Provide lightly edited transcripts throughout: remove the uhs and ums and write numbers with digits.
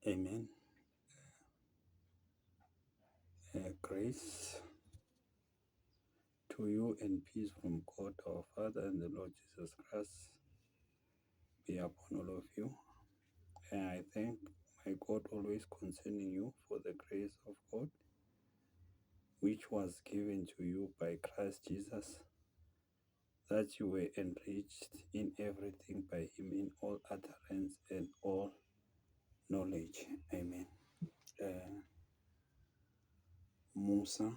Amen. Grace to you and peace from God our Father and the Lord Jesus Christ be upon all of you. And I thank my God always concerning you for the grace of God which was given to you by Christ Jesus, that you were enriched in everything by him, in all utterance and all knowledge. Amen. Musa,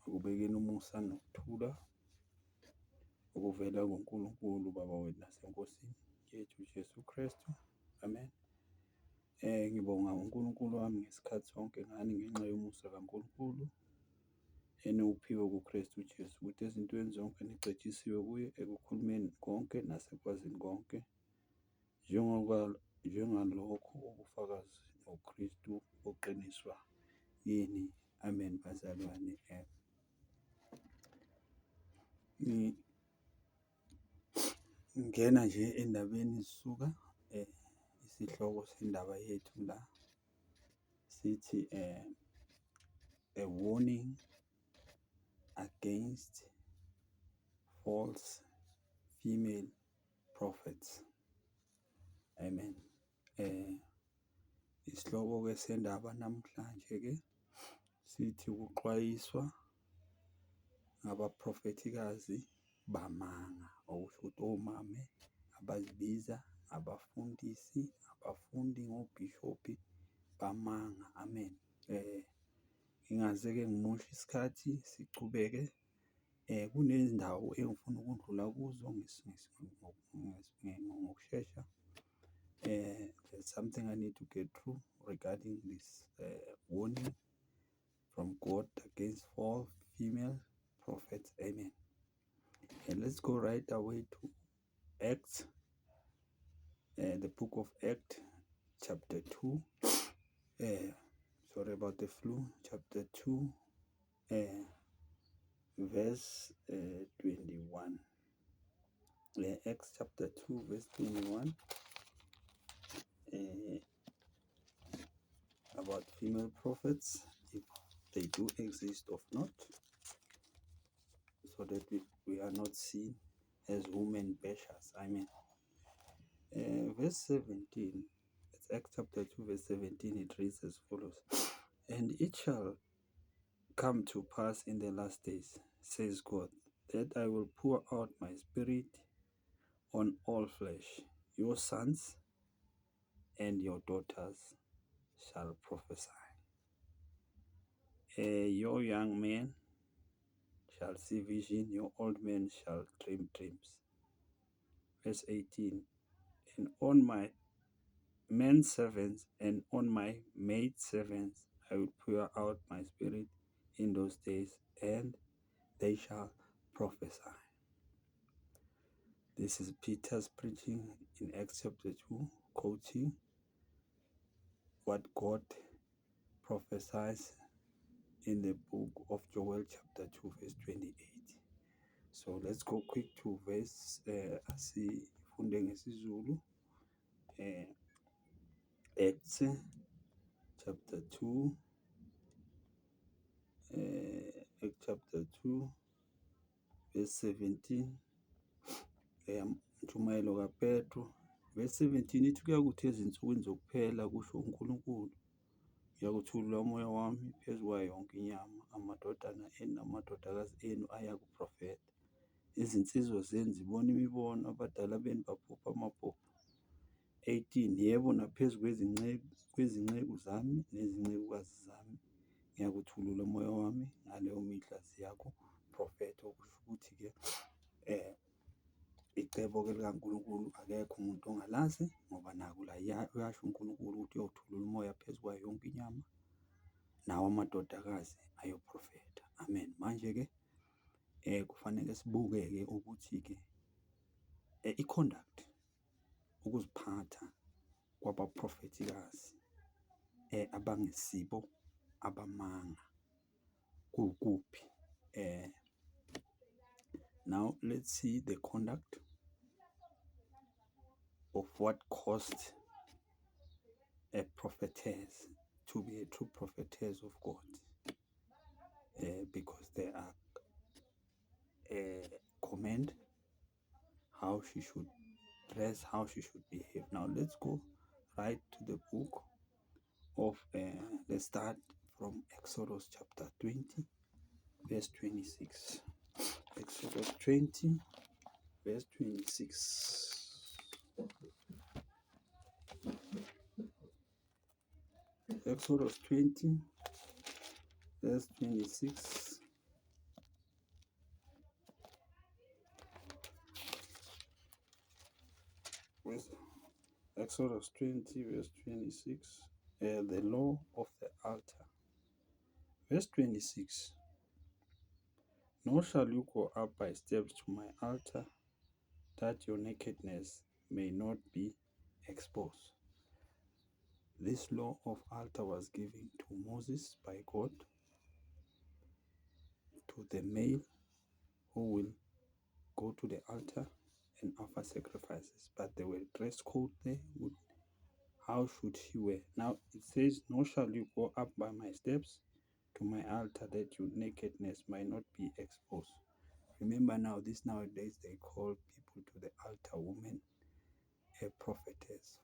akubekeni umusa nokuthula okuvela kuNkulunkulu Baba wethu naseNkosini yethu Jesu Kristu. Amen. Ngibonga uNkulunkulu wami ngesikhathi sonke ngani ngenxa yomusa kaNkulunkulu eniwuphiwe kuKristu Jesu, ukuthi ezintweni zonke nigcetshisiwe kuye, ekukhulumeni konke nasekwazini konke, njengalokho ubufakazi ngoKristu buqiniswa yini. Amen. Bazalwane, ngena nje endabeni sisuka isihloko sendaba yethu la sithi a warning against false female prophets. Amen. Isihloko ke sendaba namhlanje ke sithi ukuxwayiswa ngabaprofetikazi bamanga, okusho ukuthi omame abazibiza abafundisi, abafundi ngobhishobhi bamanga. Amen. Ngingaze-ke ngimoshe isikhathi sichubeke. Kunezindawo engifuna ukudlula kuzo ngokushesha. There's something I need to get through regarding this warning from God against false female prophets. Amen. And let's go right away to Acts, the book of Acts, chapter 2. Sorry about the flu. Chapter 2, verse 21. Acts chapter 2, verse 21. About female prophets, if they do exist or not, so that we are not seen as women bashers. I mean, verse 17, it's Acts chapter 2, verse 17, it reads as follows. And it shall come to pass in the last days, says God, that I will pour out my spirit on all flesh. Your sons and your daughters shall prophesy. Your young men shall see vision, your old men shall dream dreams. Verse 18, and on my men servants and on my maid servants I will pour out my spirit in those days, and they shall prophesy. This is Peter's preaching in Acts chapter 2, quoting what God prophesies in the book of Joel chapter 2, verse 28. So let's go quick to verse asifunde ngesiZulu. Acts chapter 2, Acts chapter 2, verse 17. Mjumayelo kaPetro, verse 17 ithi kuyakuthi ezinsukwini zokuphela kusho uNkulunkulu, uyakuthulula umoya wami phezu kwayo yonke inyama, amadodana enu namadodakazi enu ayakuprofetha, izinsizwa zenu zibona imibono, abadala benu baphupha amaphupho. 18, yebo naphezu kwezinceku zami nezincekukazi zami ngiyakuthulula umoya wami ngaleyo mihla ziyakuprofetha. Okusho ukuthi-ke icebo-ke likaNkulunkulu akekho umuntu ongalazi, ngoba naku la uyasho uNkulunkulu ukuthi uyothulula umoya phezu kwayo yonke inyama, nawo amadodakazi ayoprofetha. Amen. Manje-ke kufanele sibuke-ke ukuthi-ke i-conduct, ukuziphatha kwabaprofetikazi abangesibo abamanga kukuphi. Now let's see the conduct of what caused a prophetess, to be a true prophetess of God, because there are command how she should dress, how she should behave. Now let's go right to the book of, let's start from Exodus chapter 20, verse 26. Exodus 20, verse 26. Exodus 20, verse 26. Exodus 20, verse 26. The law of the altar. Verse 26. Nor shall you go up by steps to my altar, that your nakedness may not be exposed. This law of altar was given to Moses by God, to the male who will go to the altar and offer sacrifices. But there were dress code there. How should she wear? Now it says, nor shall you go up by my steps to my altar, that your nakedness might not be exposed. Remember now, this nowadays they call people to the altar women a prophetess,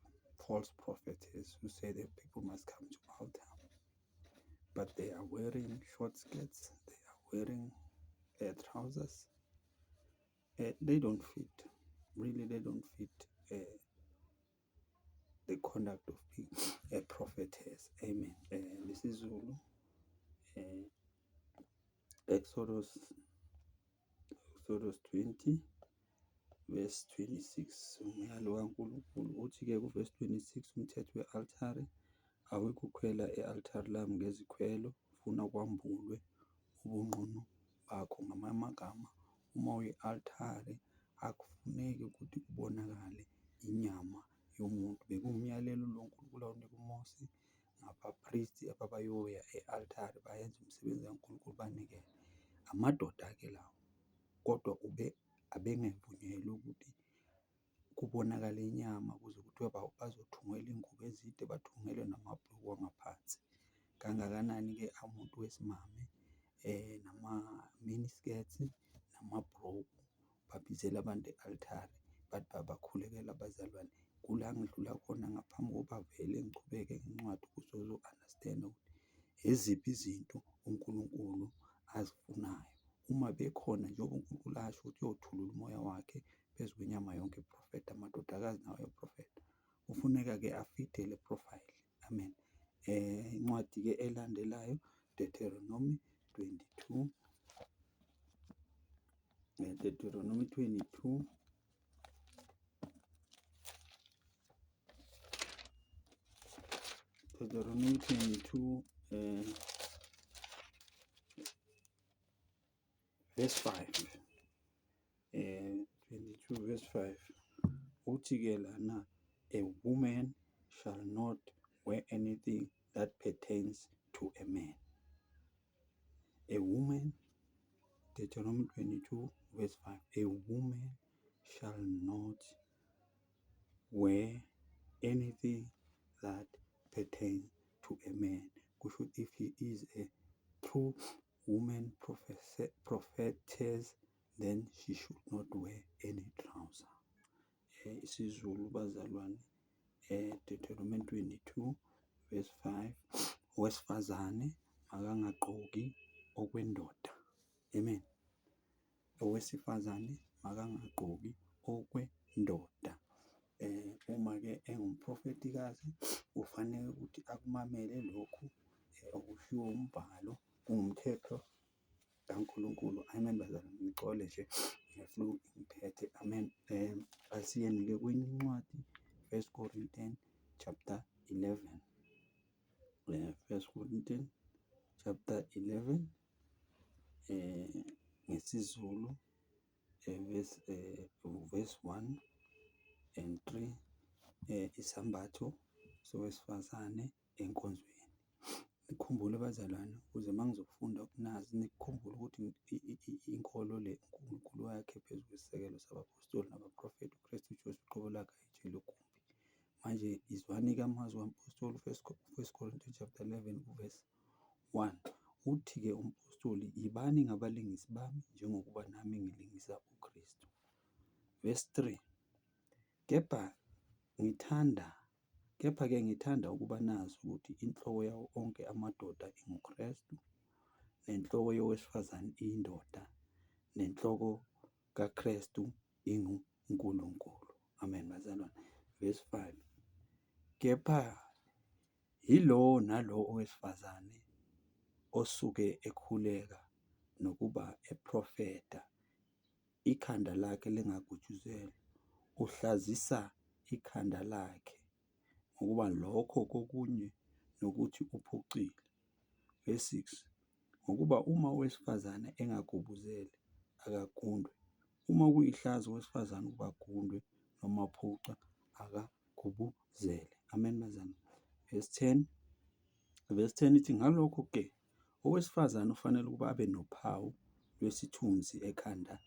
false prophetess, who say that people must come to altar. But they are wearing short skirts, they are wearing trousers. They don't fit. Really, they don't fit the conduct of being a prophetess. Amen. This is Zulu. Exodus 20, verse 26. Umyalo kaNkulunkulu uthi-ke kuverse 26, umthetho we-altare, awikukhwela e-altare lami ngezikhwelo, funa kwambulwe ubunqunu bakho. Ngamanye amagama, uma uyi-altare akufuneki ukuthi kubonakale inyama yomuntu. Bekuwumyalelo lo uNkulunkulu awunika uMose ngabapristi ababayoya e-altare bayenze umsebenzi kaNkulunkulu banikele. Amadoda-ke lawo, kodwa abengevunyelwe ukuthi kubonakale inyama, kuze kuthiwe bazothungelwa ingubo ezide, bathungelwe namabhuluku angaphansi. Kangakanani-ke umuntu wesimame nama-miniskirts namabhruku babizela abantu e-altare, bathi babakhulekela abazalwane. Kula ngidlula khona ngaphambi kokuba vele ngichubeke ngencwadi ukuze uzo-understand-a ukuthi eziphi izinto uNkulunkulu azifunayo. Uma bekhona njengoba uNkulunkulu asho ukuthi uyothulula umoya wakhe phezu kwenyama yonke iprofetha, amadodakazi nawo ayoprofetha. Kufuneka-ke afide le profile. Amen. Incwadi-ke elandelayo, Deuteronomy 22. Deuteronomy 22. Deuteronomy 22, verse 5. 22 verse 5. Uthi-ke lana, a woman shall not wear anything that pertains to a man. A woman, Deuteronomy 22 verse 5. A woman shall not wear anything that pertains to a man. Kusho if he is a true woman prophetess, then she should not wear any trouser. IsiZulu bazalwane, Deuteronomy 22 verse 5. Owesifazane makangagqoki okwendoda. Amen. Owesifazane makangagqoki okwendoda. Uma-ke engumprofetikazi kufanele ukuthi akumamele lokhu okushiwo umbhalo, kungumthetho kaNkulunkulu. Amen bazalwane, ngicole nje ngeflu ngiphethe. Amen. Asiyeni-ke kwenye incwadi, 1 Corinthians chapter 11. 1 Corinthians chapter 11, ngesiZulu, verse 1 and 3. Isambatho sowesifazane enkonzweni. Nikhumbule bazalwane, ukuze uma ngizofunda ukunazi, nikhumbule ukuthi inkolo le uNkulunkulu wakhe phezu kwesisekelo sabapostoli nabaprofethi, uKristu Jesu uqobo lakhe ayitshele kumbi. Manje izwane-ke amazwi kampostoli, First Corinthians chapter 11 verse 1, uthi-ke umpostoli, yibani ngabalingisi bami njengokuba nami ngilingisa uKristu. Verse 3, kepha-ke ngithanda ukuba nazi ukuthi inhloko yawo onke amadoda inguKristu, nenhloko yowesifazane iyindoda, nenhloko kaKristu inguNkulunkulu. Amen, bazalwane. Verse 5, kepha yilowo nalowo owesifazane osuke ekhuleka nokuba eprofetha, ikhanda lakhe lingagutshuzelwa, uhlazisa ikhanda lakhe ngokuba lokho kokunye nokuthi uphucile. Verse 6, ngokuba uma owesifazane engagubuzele akagundwe, uma kuyihlazo owesifazane ukuba agundwe noma aphuca akagubuzele. Amen, bazalwane. Verse 10 ithi, ngalokho-ke owesifazane ufanele ukuba abe nophawu lwesithunzi ekhanda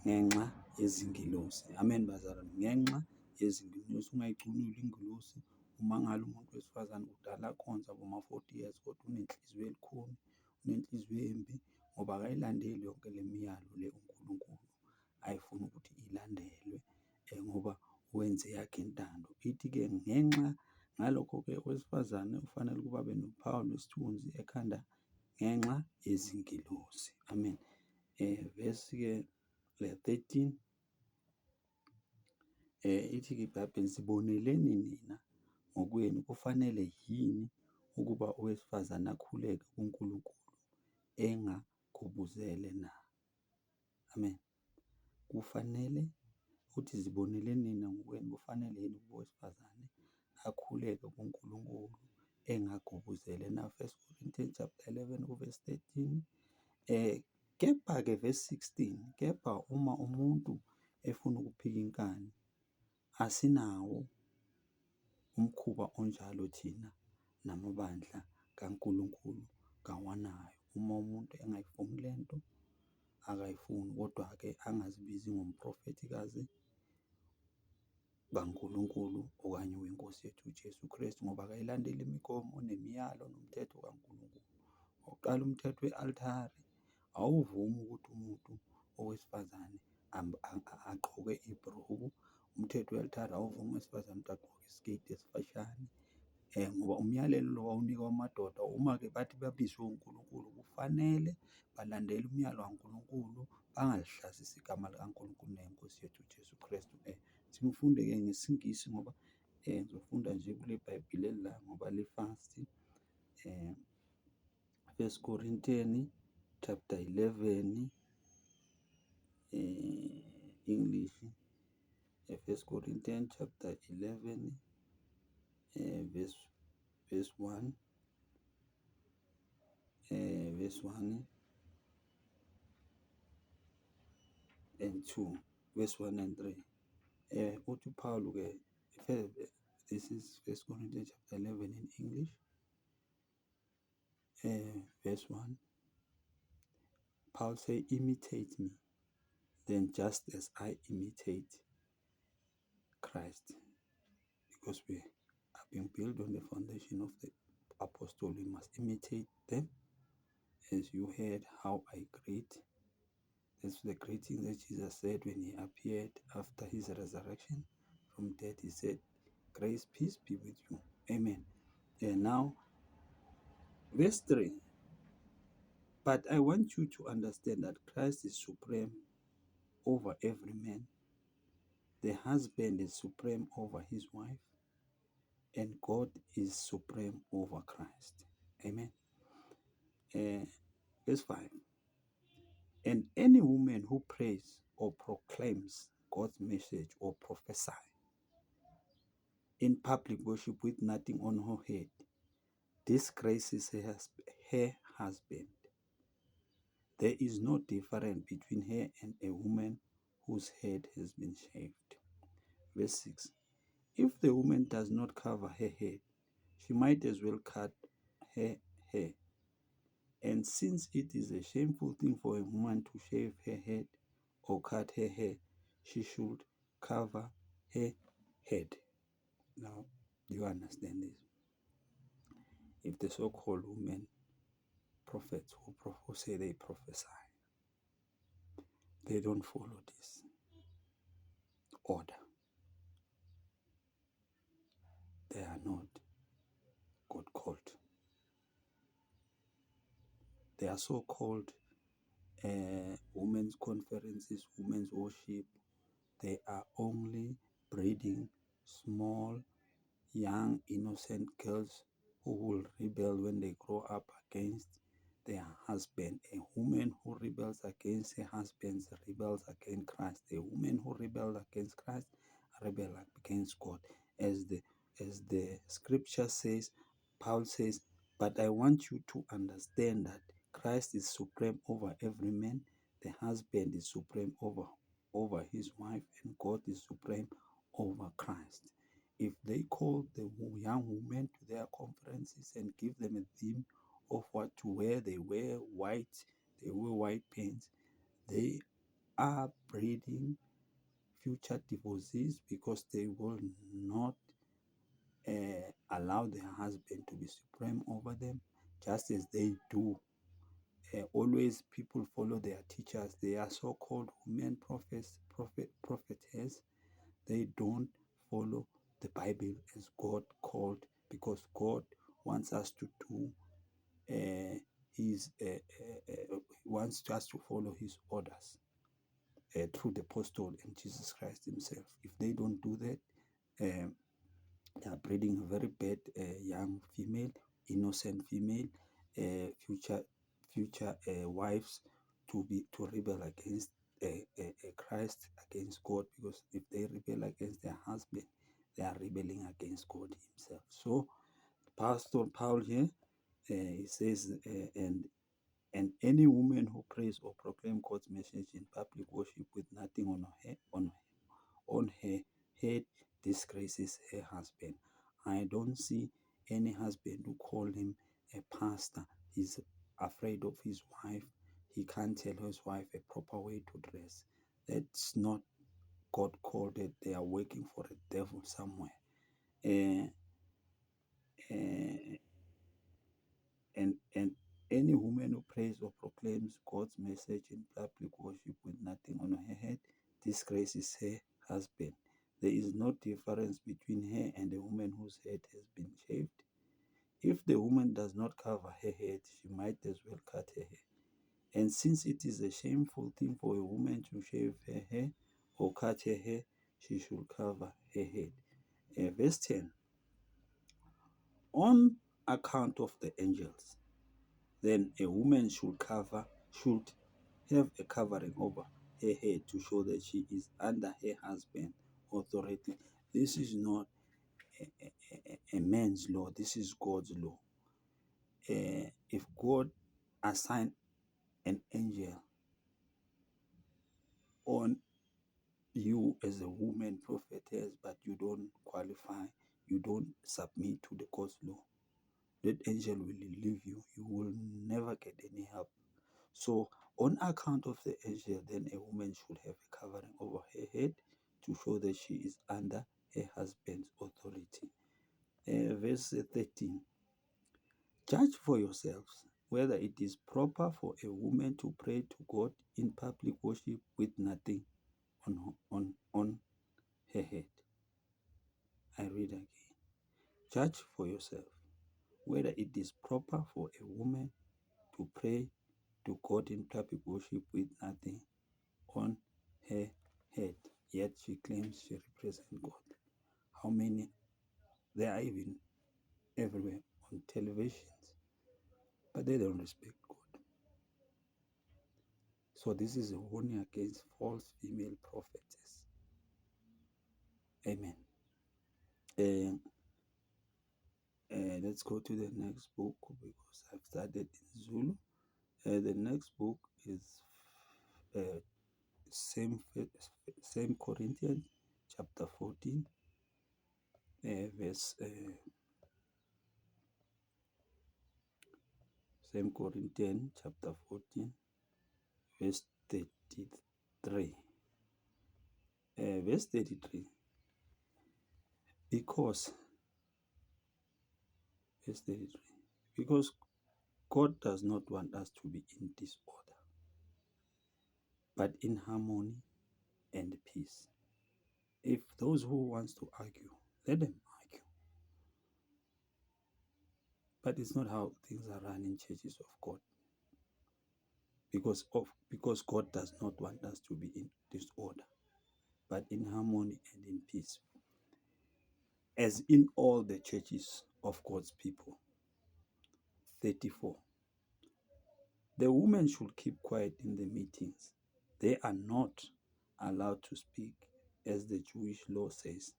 ngenxa yezingilosi. Amen, bazalwane. Ngenxa yezingilosi, ungayicunuli ingilosi umangala umuntu wesifazane kudala akhonza boma-40 years kodwa unenhliziyo elukhuni, unenhliziyo embi ngoba akayilandeli yonke le miyalo le uNkulunkulu ayifuna ukuthi ilandelwe ngoba wenze yakhe intando. Ithi-ke ngalokho-ke owesifazane ufanele ukuba abe nophawu lwesithunzi ekhanda ngenxa yezingilosi. Amen. Verse-ke 13, ithi-ke iBhayibheli, ziboneleni nina ngokwenu, kufanele yini ukuba owesifazane akhuleke kuNkulunkulu engagubuzele na? Amen. Kufanele ukuthi ziboneleni nina ngokwenu, kufanele yini ukuba owesifazane akhuleke kuNkulunkulu engagubuzele na? First Corinthians chapter 11 verse 13. Kepha-ke verse 16, kepha uma umuntu efuna ukuphika inkani, asinawo umkhuba onjalo thina namabandla kaNkulunkulu kawanayo. Uma umuntu engayifuni le nto akayifuni, kodwa-ke angazibizi ngomprofethikazi kaNkulunkulu okanye weNkosi yethu uJesu Kristu, ngoba akayilandeli imigomo nemiyalo nomthetho kaNkulunkulu. Okokuqala, umthetho we-althari awuvumi ukuthi umuntu owesifazane agqoke ibhruku. Umthetho we-althari awuvumi owesifazane ukuthi agqoke isiketi esifashane ngoba umyalelo lo wawunikwa amadoda. Uma-ke bathi babizwe uNkulunkulu, kufanele balandele umyalo kaNkulunkulu, bangalihlazisi igama likaNkulunkulu neNkosi yethu uJesu Kristu. Sifunde-ke ngesiNgisi ngoba ngizofunda nje kule Bhayibheli la ngoba li-fast. First Corinthians chapter 11 English. First Corinthians chapter 11 verse 1, verse 1 and 2, verse 1 and 3. Uthi Paul-ke, this is First Corinthians chapter 11 in English, verse 1. Paul say, imitate me, then just as I imitate Christ. Because we are being built on the foundation of the apostle, we must imitate them. As you heard how I greet, that's the greeting that Jesus said when he appeared after his resurrection from death. He said, grace, peace be with you. Amen. And now, verse 3. But I want you to understand that Christ is supreme over every man. The husband is supreme over his wife, and God is supreme over Christ. Amen. Verse 5. And any woman who prays or proclaims God's message or prophesy in public worship with nothing on her head disgraces her husband. There is no difference between her and a woman whose head has been shaved. Verse 6. If the woman does not cover her head, she might as well cut her hair. And since it is a shameful thing for a woman to shave her head or cut her hair, she should cover her head. Now, do you understand this? If the so-called women prophets who say they prophesy, they don't follow this order, they are not God called. They are so-called women's conferences, women's worship. They are only breeding small, young, innocent girls who will rebel when they grow up against their husband. A woman who rebels against her husband rebels against Christ. A woman who rebels against Christ rebels against God. As the scripture says, Paul says, but I want you to understand that Christ is supreme over every man. The husband is supreme over his wife, and God is supreme over Christ. If they call the young women to their conferences and give them a theme of what to wear, they wear white pants, they are breeding future divorcees because they will not allow their husband to be supreme over them, just as they do. Always people follow their teachers. They are so-called women prophetess. They don't follow the Bible as God called, because God wants us to do wants us to follow His orders through the apostle and Jesus Christ Himself. If they don't do that, they are breeding a very bad young female, innocent female, future wives to rebel against Christ, against God, because if they rebel against their husband, they are rebelling against God Himself. So, Pastor Paul here, he says, and any woman who prays or proclaims God's message in public worship with nothing on her head disgraces her husband. I don't see any husband who call him a pastor. He's afraid of his wife. He can't tell his wife a proper way to dress. That's not God called it. They are working for a devil somewhere. Uh, uh, and any woman who prays or proclaims God's message in public worship with nothing on her head disgraces her husband. There is no difference between her and a woman whose head has been shaved. If the woman does not cover her head, she might as well cut her hair. And since it is a shameful thing for a woman to shave her hair or cut her hair, she should cover her head. Verse 10. On account of the angels, then a woman should have a covering over her head to show that she is under her husband's authority. This is not a man's law. This is God's law. If God assigned an angel on you as a woman prophetess, but you don't qualify, you don't submit to the God's law, that angel will leave you. You will never get any help. So, on account of the angel, then a woman should have a covering over her head to show that she is under her husband's authority. Verse 13. Judge for yourselves whether it is proper for a woman to pray to God in public worship with nothing on her head. I read again. Judge for yourself whether it is proper for a woman to pray to God in public worship with nothing on her head, yet she claims she represents God. How many? They are even everywhere on televisions, but they don't respect God. So this is a warning against false female prophetess. Amen. Let's go to the next book because I've started in Zulu. The next book is uh, same Corinthians chapter 14, verse same Corinthians chapter 14, verse 33. Verse 33. Because, verse 33, because God does not want us to be in disorder, but in harmony and peace. If those who wants to argue, let them argue. But it's not how things are run in churches of God. Because God does not want us to be in disorder, but in harmony and in peace, as in all the churches of God's people. 34. The women should keep quiet in the meetings. They are not allowed to speak, as the Jewish law says.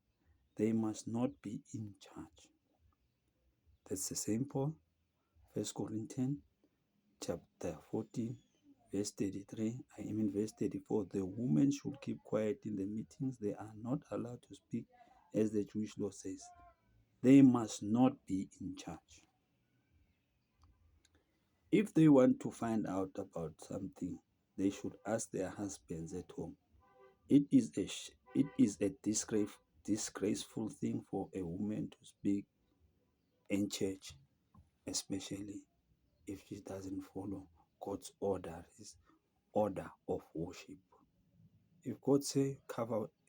They must not be in charge. That's the same Paul, 1 Corinthians chapter 14, verse 33, verse 34. The women should keep quiet in the meetings. They are not allowed to speak, as the Jewish law says. They must not be in charge. If they want to find out about something, they should ask their husbands at home. It is a disgraceful thing for a woman to speak in church, especially if she doesn't follow God's order, his order of worship. If God say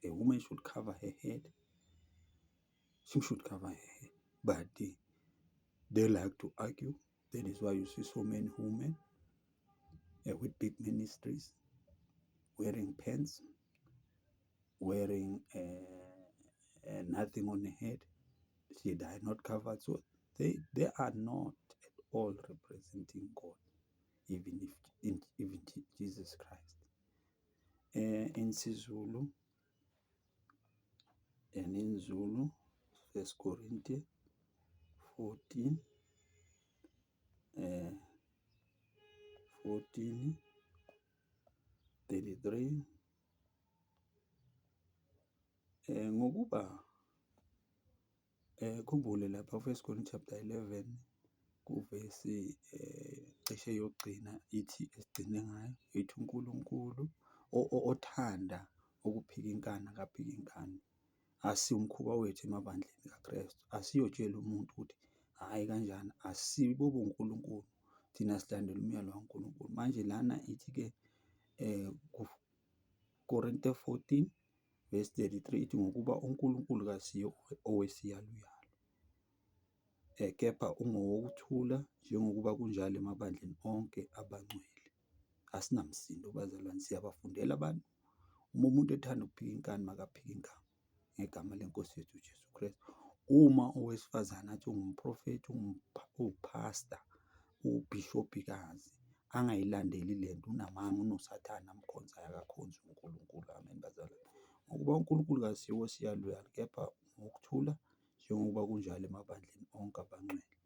a woman should cover her head, she should cover her head. But they like to argue. That is why you see so many women with big ministries wearing pants, wearing nothing on her head. She died not covered. So they are not at all representing God, even Jesus Christ. In Sizulu and in Zulu, 1 Corinthians 14, 33, ngokuba khumbule lapha 1 Corinthians chapter 11 kuvesi cishe yokugcina ithi esigcine ngayo ithi uNkulunkulu othanda ukuphika inkani akaphika inkani. Asiwo umkhuba wethu emabandleni kaKristu. Asiyotshela umuntu ukuthi hhayi kanjani, asibo bonkulunkulu thina silandela umyalo kaNkulunkulu. Manje lana ithi-ke Korinte 14 verse 33 ithi ngokuba uNkulunkulu kasiyo owesiyaluyalu, kepha ungowokuthula, njengokuba kunjalo emabandleni onke abangcwele. Asinamsindo bazalwane, siyabafundela abantu. Uma umuntu ethanda ukuphika inkani makaphike inkani ngegama lenkosi yethu Jesu Kristu. Uma owesifazane athi ungumprofethi, uwuphasta, uwubhishobhikazi, angayilandeli lento, unamanga, unosathane amkhonzayo, akakhonzi uNkulunkulu. Amen bazalwane. Ngokuba uNkulunkulu kasiyo owesiyaluyalu, kepha ngokuthula, njengokuba kunjalo emabandleni onke abangcwele.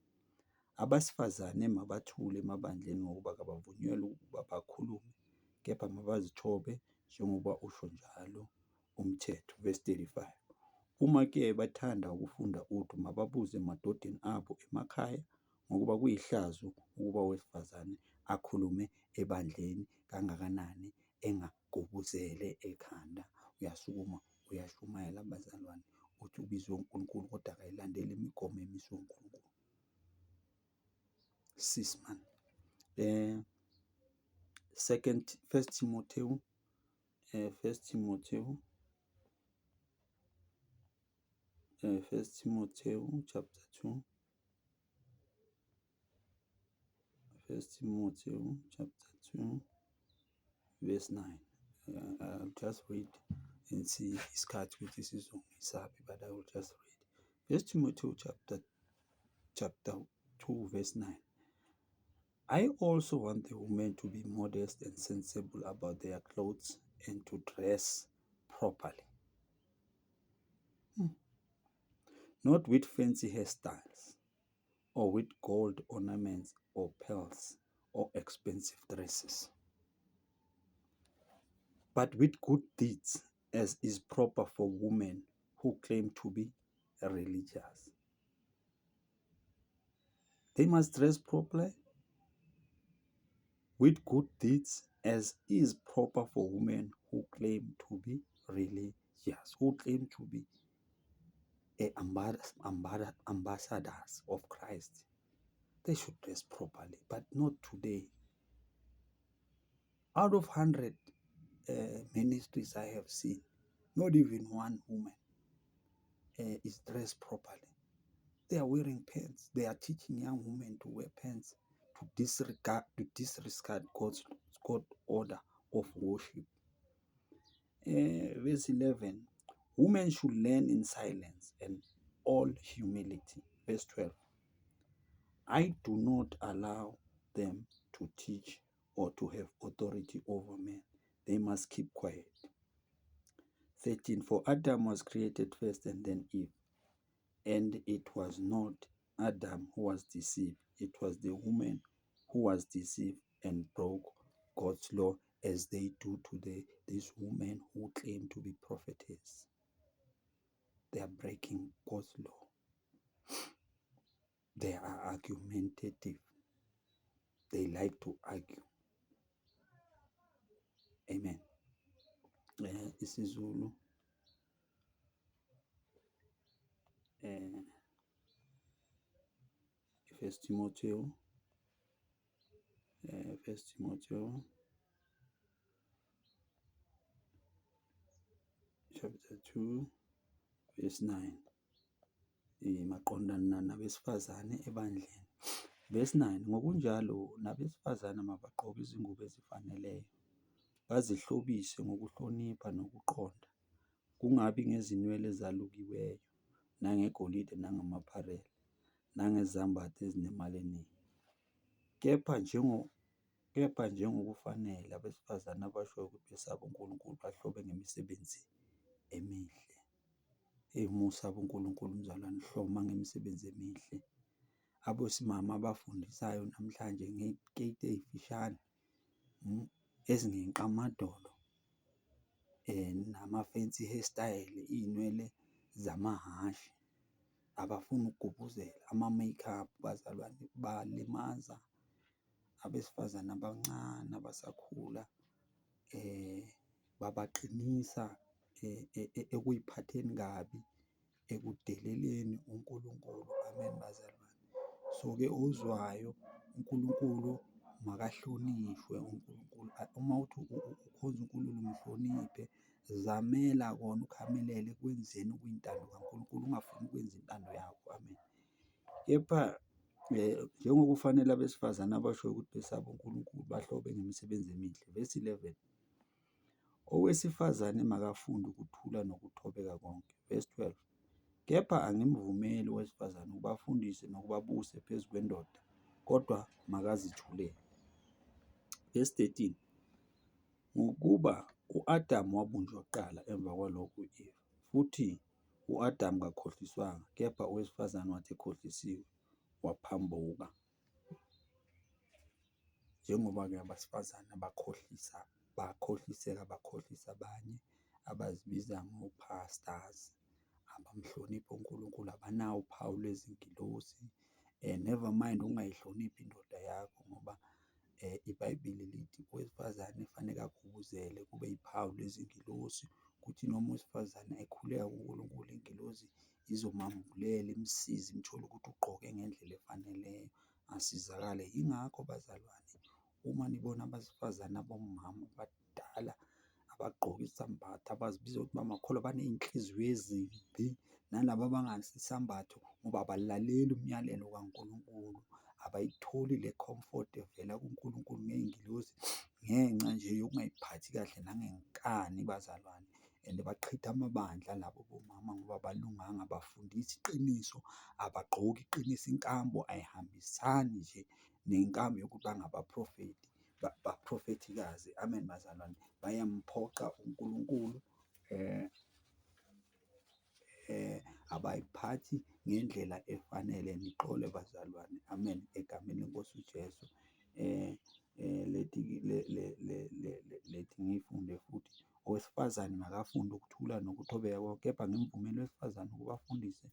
Abesifazane mabathule emabandleni ngokuba kabavunyelwa ukuba bakhulume, kepha mabazithobe njengoba usho njalo umthetho. Verse 35. Uma-ke bathanda ukufunda utho, mababuze emadodeni abo emakhaya, ngokuba kuyihlazo ukuba owesifazane akhulume ebandleni kangakanani engagobuzele ekhanda. Uyasukuma, uyashumayela bazalwane, uthi ubizwe uNkulunkulu kodwa akayilandeli imigomo emiswe uNkulunkulu. Sis man. 1 Timothy chapter 2. 1 Timothy chapter 2 verse 9. I'll just read and see his card with this is on his happy, but I will just read. 1 Timothy chapter 2 verse 9. I also want the women to be modest and sensible about their clothes and to dress properly. Not with fancy hairstyles or with gold ornaments or pearls or expensive dresses, but with good deeds, as is proper for women who claim to be religious. They must dress properly with good deeds, as is proper for women who claim to be religious, who claim to be ambassadors of Christ, they should dress properly, but not today. Out of 100 ministries I have seen, not even one woman is dressed properly. They are wearing pants. They are teaching young women to wear pants, to disregard God's order of worship. Verse 11, women should learn in silence and all humility. Verse 12, I do not allow them to teach or to have authority over men. They must keep quiet. 13, for Adam was created first and then Eve. And it was not Adam who was deceived. It was the woman who was deceived and broke God's law as they do today. These women who claim to be prophetess, they are breaking God's law. They are argumentative. They like to argue. Amen. IsiZulu. First Timothy, chapter 2, verse 9. Maqondana nabesifazane ebandleni. Verse 9, ngokunjalo nabesifazane mabagqoke izingubo ezifaneleyo, bazihlobise ngokuhlonipha nokuqonda, kungabi ngezinwele ezalukiweyo, nangegolide nangamapharela, nangezambatho ezinemali eningi, kepha njengokufanele abesifazane abashoyo ukuthi besaba uNkulunkulu bahlobe ngemisebenzi emihle. Uma usaba uNkulunkulu mzalwane, hloma ngemisebenzi emihle. Abosimama abafundisayo namhlanje ngey'keti ey'fishane ezingenqi amadolo, nama-fancy hairstyle, iy'nwele zamahhashi, abafuni ukugubuzela, ama-make-up bazalwane, balimaza abesifazane abancane abasakhula, babaqinisa ekuy'phatheni kabi, ekudeleleni uNkulunkulu. Amen, bazalwane. So-ke ozwayo uNkulunkulu makahlonishwe uNkulunkulu. Uma uthi ukhonza uNkulunkulu mhloniphe, zamela kona ukhamelele ekwenzeni okuyintando kaNkulunkulu, ungafuni ukwenza intando yakho. Amen. Kepha njengokufanele abesifazane abashoyo ukuthi besaba uNkulunkulu bahlobe ngemisebenzi emihle. Verse 11, owesifazane makafunde ukuthula nokuthobeka konke. Verse 12, kepha angimvumeli owesifazane ukuba afundise nokuba abuse phezu kwendoda, kodwa makazithulele. Verse 13, ngokuba u-Adamu wabunjwa kuqala, emva kwalokhu u-Eve. Futhi u-Adamu kakhohliswanga, kepha owesifazane wathi ekhohlisiwe waphambuka. Njengoba-ke abesifazane bakhohliseka, bakhohlisa abanye, abazibiza ngo-pastors, abamhloniphi uNkulunkulu, abanawo uphawu lwezingilosi. Never mind ungayihloniphi indoda yakho, ngoba iBhayibheli lithi owesifazane kufanele agubuzele, kube yiphawu lezingilosi, ukuthi noma owesifazane ekhuleka kuNkulunkulu, ingilosi izomamulela, imsize, imthole ukuthi ugqoke ngendlela efaneleyo, asizakale. Yingakho bazalwane, uma nibona abesifazane abomama abadala abagqoka isambatho, abazibiza ukuthi bamakholwa, baney'nhliziyo ezimbi, nalaba abangazi isambatho ngoba abalaleli umyalelo kaNkulunkulu, abayitholi le comfort evela kuNkulunkulu ngey'ngilosi, ngenxa nje yokungay'phathi kahle nangenkani bazalwane. And baqhitha amabandla labo bomama ngoba abalunganga, abafundisi iqiniso, abagqoki iqiniso. Inkambo ayihambisani nje nenkambo yokuthi bangabaprofethi, baprofethikazi. Amen, bazalwane. Bayamphoqa uNkulunkulu, abayiphathi ngendlela efanele. Nixole bazalwane. Amen, egameni leNkosi uJesu. Lethi ngifunde futhi, owesifazane makafunde ukuthula nokuthobeka konke, kepha ngimvumela owesifazane ukuba afundise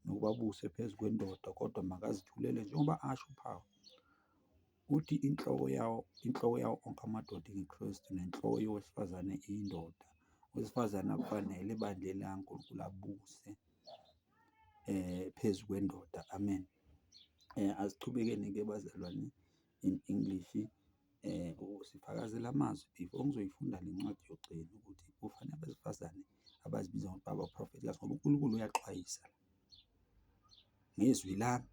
nokuba abuse phezu kwendoda, kodwa makazithulele njengoba asho uphawu. Uthi inhloko yawo onke amadoda inguKristu, nenhloko yowesifazane iyindoda. Owesifazane akufanele ebandleni likaNkulunkulu abuse. phezu kwendoda. Amen. Asichubekeni-ke bazalwane in English. Sifakazela amazwi before ngizoyifunda le ncwadi yokugcina ukuthi kufanele abesifazane abazibiza ngokuthi baba-prophetikazi, ngoba uNkulunkulu uyaxwayisa ngezwi lami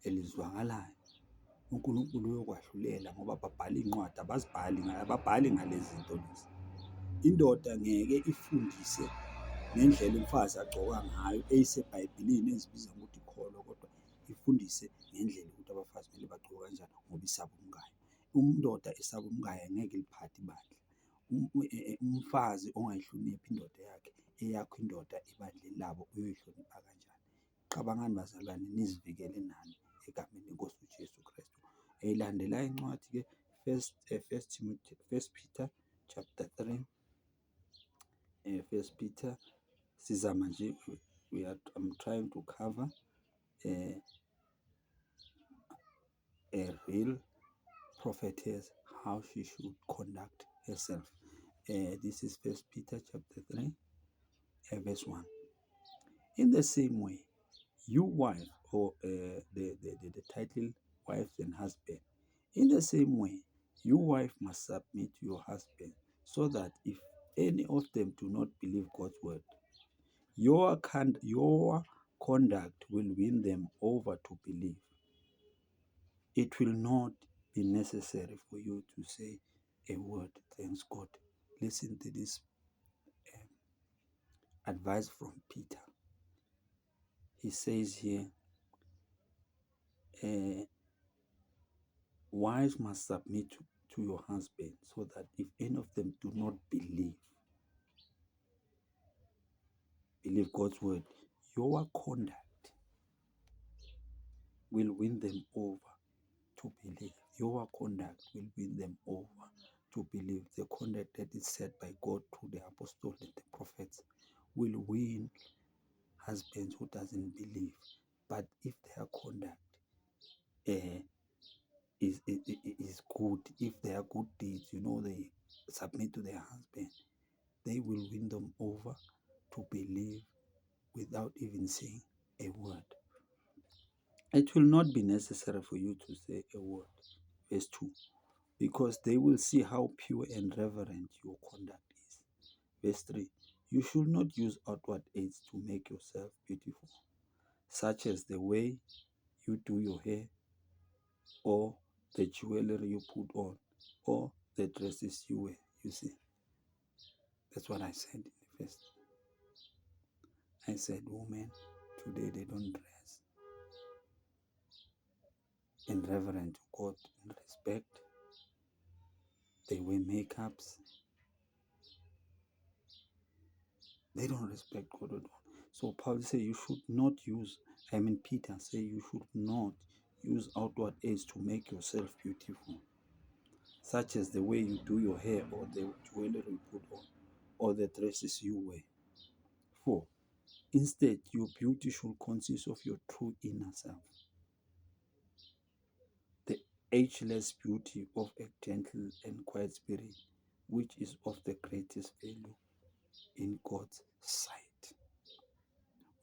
elizwakalayo. uNkulunkulu uyokwahlulela ngoba babhala iy'ncwadi, ababhali ngalezi zinto lezi. Indoda ngeke ifundise ngendlela umfazi agcoka ngayo ey'sebhayibhelini ezibiza ngokuthi ikholwa, kodwa ifundise ngendlela ukuthi abafazi kumele bagcoke kanjani ngoba isaba umkayo. Indoda esaba umkayo angeke iliphathe ibandla. Umfazi ongayihloniphi indoda yakhe, eyakho indoda ebandleni labo uyoyihlonipha kanjani? Qabangani bazalwane, nizivikele nani egameni lenkosi uJesu Kristu. Eyilandelayo incwadi-ke First Peter chapter 3. First Peter sizama nje, I'm trying to cover a real prophetess, how she should conduct herself. This is First Peter chapter 3, verse 1. In the same way, you wife, or the title wife and husband. In the same way, you wife must submit to your husband, so that if any of them do not believe God's word, your conduct will win them over to believe. It will not be necessary for you to say a word. Thanks God. Listen to this advice from Peter. He says here, wives must submit to your husband, so that if any of them do not believe God's word, your conduct will win them over to believe. Your conduct will win them over to believe. The conduct that is set by God through the apostles and the prophets will win husbands who doesn't believe. But if their conduct is good, if they are good deeds, they submit to their husband, they will win them over to believe without even saying a word. It will not be necessary for you to say a word. Verse 2. Because they will see how pure and reverent your conduct is. Verse 3. You should not use outward aids to make yourself beautiful, such as the way you do your hair, or the jewelry you put on, or the dresses you wear. You see, that's what I said in the first. I said, women today, they don't dress in reverence to God, in respect. They wear makeups. They don't respect God at all. So Paul says you should not use, Peter says you should not use outward aids to make yourself beautiful, such as the way you do your hair, or the jewelry you put on, or the dresses you wear. 4. Instead, your beauty should consist of your true inner self, the ageless beauty of a gentle and quiet spirit, which is of the greatest value in God's sight.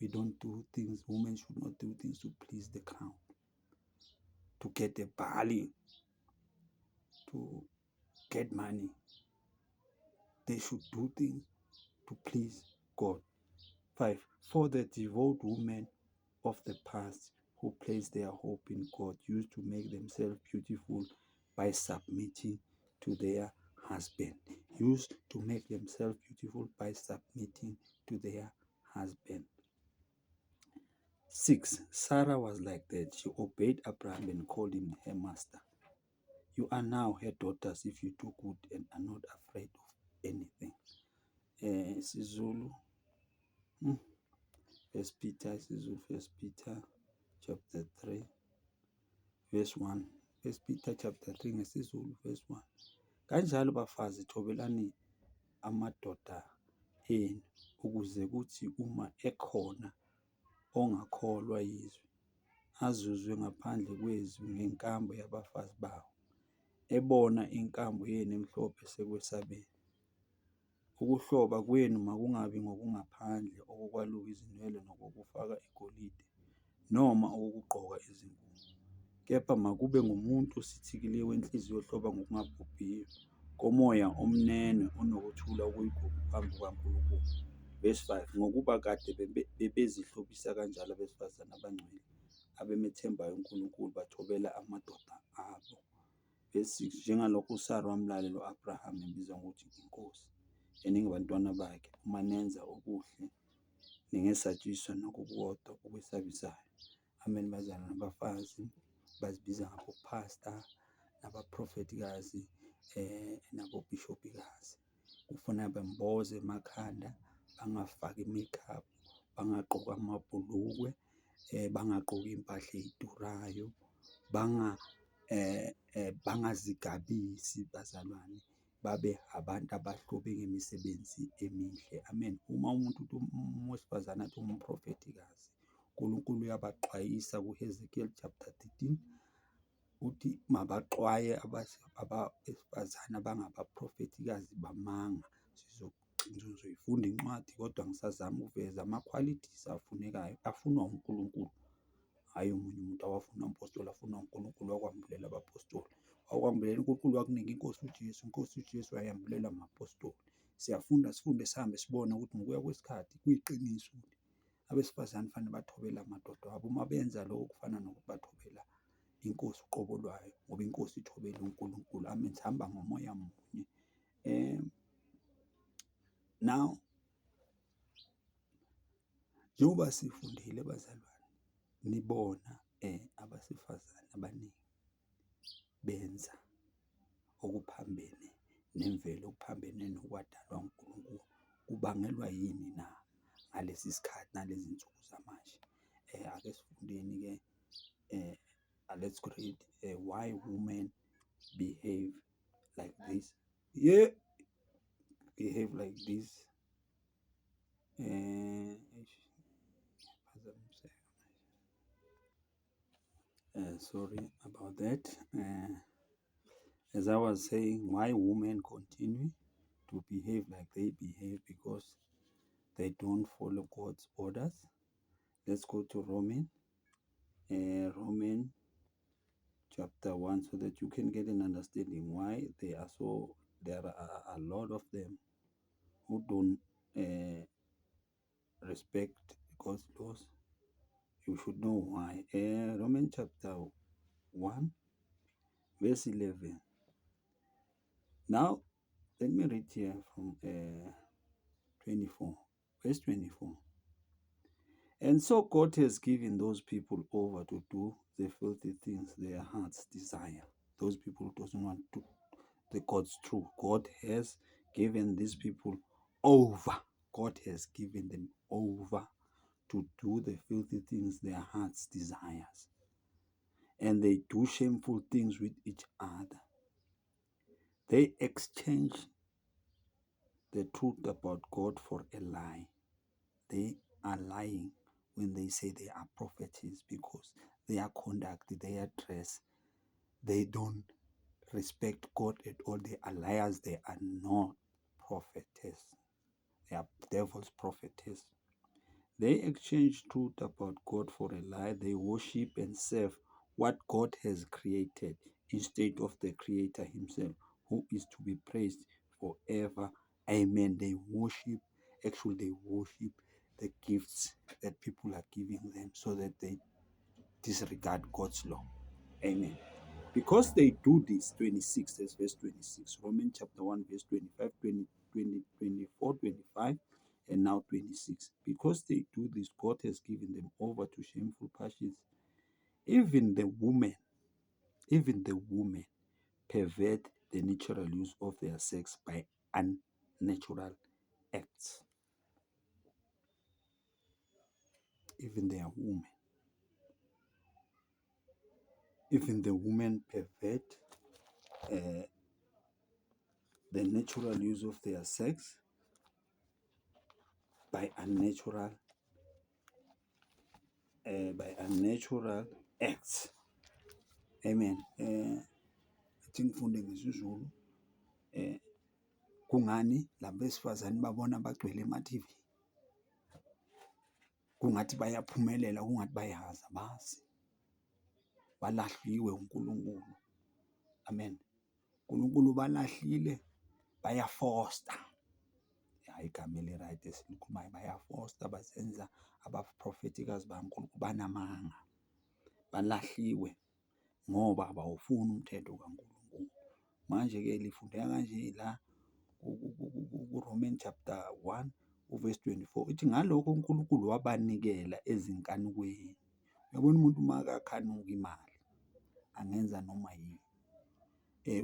We don't do things, women should not do things to please the crown, to get a bali, to get money. They should do things to please God. 5. For the devout women of the past who placed their hope in God used to make themselves beautiful by submitting to their husband. Used to make themselves beautiful by submitting to their husband. 6. Sarah was like that. She obeyed Abraham and called him her master. You are now her daughters if you do good and are not afraid of anything. Sizulu. First Peter chapter 3 verse 1. First Peter chapter 3 ngesizulu verse 1. Kanjalo bafazi thobelani amadoda enu, ukuze kuthi uma ekhona ongakholwa yizwi azuzwe ngaphandle kwezwi ngenkambo yabafazi bawo, ebona inkambo yenu emhlophe sekwesabeni. Ukuhloba kwenu makungabi ngokungaphandle okokwaluka izinwele nokokufaka igolide noma okokugqoka izingubo, kepha makube ngumuntu osithikile wenhliziyo ohloba ngokungabhubhiyo, komoya omnene onokuthula okuyigugu phambi kukaNkulunkulu. Verse 5, ngokuba kade bebezihlobisa kanjalo abesifazane abangcwele abemethembayo uNkulunkulu bathobela amadoda abo. Verse 6, njengalokhu uSara wamlalela u-Abrahama embiza ngokuthi inkosi, eningabantwana bakhe, uma nenza okuhle ningesatshiswa nakukodwa okwesabisayo. Amen. Bazalwane, nabafazi bazibiza ngabophasta nabaprofetikazi nabobhishobhikazi. Kufanele bemboze emakhanda, bangafaki i-makeup, bangagqoki amabhulukwe, bangagqoki iy'mpahla ey'durayo, bangazigabisi bazalwane, babe abantu abahlobe ngemisebenzi emihle. Amen. Uma umuntu wesifazane athi umprofetikazi, uNkulunkulu uyabaxwayisa kuHezekiel chapter 13 uthi mabaxwaye abesifazane abangabaprofetikazi bamanga. Sizoyifunda incwadi kodwa ngisazama uveza ama-qualities afunekayo afunwa uNkulunkulu, hhayi omunye umuntu. Awafuna umpostoli, afunwa uNkulunkulu wakwambulela abapostoli. Wakwambulela uNkulunkulu wakunika inkosi uJesu, inkosi uJesu wayambulela amapostoli. Siyafunda sifunde sihambe sibone ukuthi ngokuya kwesikhathi kuyiqiniso ukuthi abesifazane kufanele bathobele amadoda abo. Uma benza lokho kufana nokuthi bathobela inkosi uqobo lwayo, ngoba inkosi ithobele uNkulunkulu. Amen. Sihamba ngomoya munye. Now, njengoba sifundile bazalwane, nibona abesifazane abaningi benza okuphambene nemvelo, okuphambene nokwadalwa uNkulunkulu. Kubangelwa yini na ngalesi sikhathi nalezi nsuku zamanje? Ake sifundeni-ke, let's read why women behave like this. Behave like this. Sorry about that. As I was saying, why women continue to behave like they behave, because they don't follow God's orders. Let's go to Romans chapter 1 so that you can get an understanding why there are a lot of them who don't respect God's laws. You should know why. Romans chapter 1 verse 11. Now let me read here from 24, verse 24. And so God has given those people over to do the filthy things their hearts desire. Those people who doesn't want to the God's truth. God has given these people over. God has given them over to do the filthy things their hearts desires. And they do shameful things with each other. They exchange the truth about God for a lie. They are lying when they say they are prophetess, because their conduct, their dress, they don't respect God at all. They are liars. They are not prophetess. They are devil's prophetess. They exchange truth about God for a lie. They worship and serve what God has created instead of the Creator himself, who is to be praised forever. Amen. They worship the gifts that people are giving them, so that they disregard God's law. Amen. Because they do this, 26, that's verse 26, Romans chapter 1, verse 25, 24, 25, and now 26. Because they do this, God has given them over to shameful passions. Even the women pervert the natural use of their sex by unnatural acts. Even the women pervert the natural use of their sex by unnatural acts. Amen. Athi ngifunde ngesiZulu Kungani laba besifazane babona bagcwele ema-TV? Kungathi bayaphumelela, kungathi bayazi abazi. Balahliwe uNkulunkulu. Amen. uNkulunkulu balahlile, bayafosta. Hhayi igama eli-right esilikhulumayo, bayafosta, bazenza abaprofetikazi bakaNkulunkulu, banamanga. Balahliwe ngoba abawufuni umthetho kaNkulunkulu. Manje-ke lifundeka kanje la kuRomans chapter 1 verse 24 ithi ngalokho uNkulunkulu wabanikela ezinkanukweni. Uyabona umuntu uma akakhanuka imali angenza noma yini.